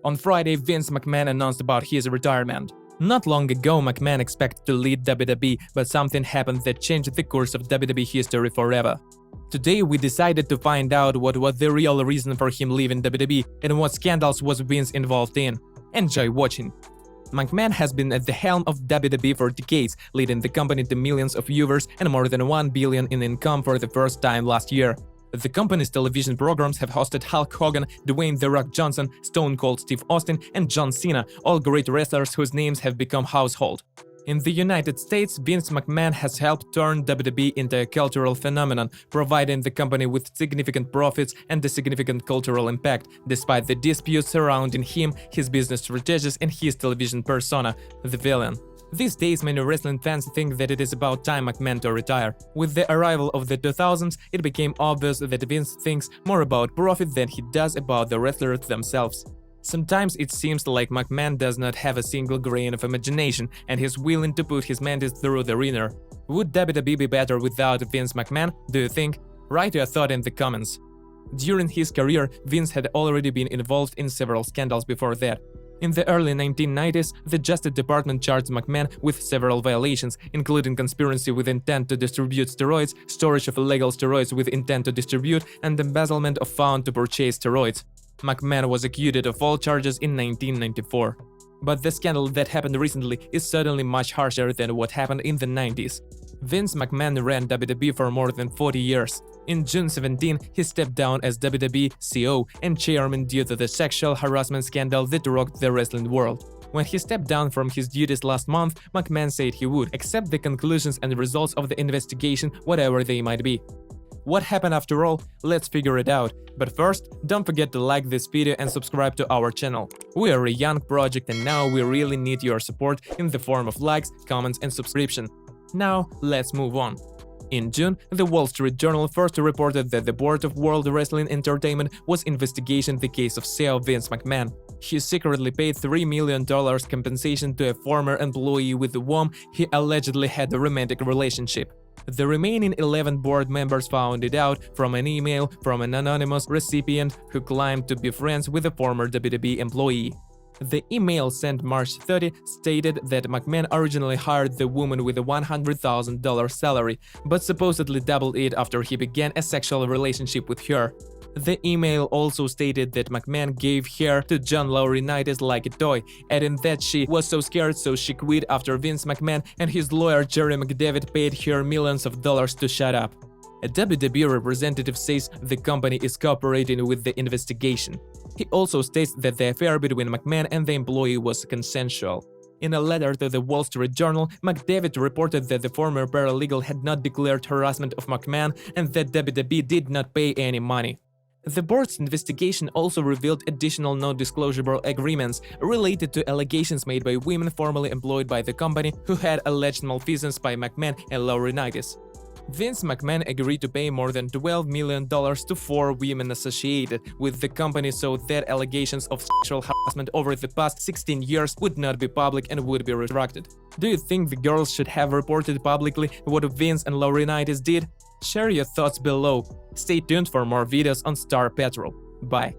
On Friday, Vince McMahon announced about his retirement. Not long ago, McMahon expected to lead WWE, but something happened that changed the course of WWE history forever. Today, we decided to find out what was the real reason for him leaving WWE and what scandals was Vince involved in. Enjoy watching! McMahon has been at the helm of WWE for decades, leading the company to millions of viewers and more than $1 billion in income for the first time last year. The company's television programs have hosted Hulk Hogan, Dwayne "The Rock" Johnson, Stone Cold Steve Austin, and John Cena, all great wrestlers whose names have become household. In the United States, Vince McMahon has helped turn WWE into a cultural phenomenon, providing the company with significant profits and a significant cultural impact, despite the disputes surrounding him, his business strategies, and his television persona, the villain. These days, many wrestling fans think that it is about time McMahon to retire. With the arrival of the 2000s, it became obvious that Vince thinks more about profit than he does about the wrestlers themselves. Sometimes it seems like McMahon does not have a single grain of imagination and he's willing to put his mentis through the ringer. Would WWE be better without Vince McMahon, do you think? Write your thought in the comments. During his career, Vince had already been involved in several scandals before that. In the early 1990s, the Justice Department charged McMahon with several violations, including conspiracy with intent to distribute steroids, storage of illegal steroids with intent to distribute, and embezzlement of funds to purchase steroids. McMahon was acquitted of all charges in 1994. But the scandal that happened recently is certainly much harsher than what happened in the 90s. Vince McMahon ran WWE for more than 40 years. In June 17, he stepped down as WWE CEO and chairman due to the sexual harassment scandal that rocked the wrestling world. When he stepped down from his duties last month, McMahon said he would accept the conclusions and results of the investigation, whatever they might be. What happened after all? Let's figure it out. But first, don't forget to like this video and subscribe to our channel. We are a young project and now we really need your support in the form of likes, comments and subscription. Now, let's move on. In June, the Wall Street Journal first reported that the board of World Wrestling Entertainment was investigating the case of CEO Vince McMahon. He secretly paid $3 million compensation to a former employee with whom he allegedly had a romantic relationship. The remaining 11 board members found it out from an email from an anonymous recipient who claimed to be friends with a former WWE employee. The email sent March 30 stated that McMahon originally hired the woman with a $100,000 salary, but supposedly doubled it after he began a sexual relationship with her. The email also stated that McMahon gave her to John Laurinaitis like a toy, adding that she was so scared so she quit after Vince McMahon and his lawyer Jerry McDevitt paid her millions of dollars to shut up. A WWE representative says the company is cooperating with the investigation. He also states that the affair between McMahon and the employee was consensual. In a letter to the Wall Street Journal, McDevitt reported that the former paralegal had not declared harassment of McMahon and that WWE did not pay any money. The board's investigation also revealed additional non-disclosure agreements related to allegations made by women formerly employed by the company who had alleged malfeasance by McMahon and Laurinaitis. Vince McMahon agreed to pay more than $12 million to 4 women associated with the company so that allegations of sexual harassment over the past 16 years would not be public and would be retracted. Do you think the girls should have reported publicly what Vince and Laurinaitis did? Share your thoughts below. Stay tuned for more videos on Star Patrol. Bye.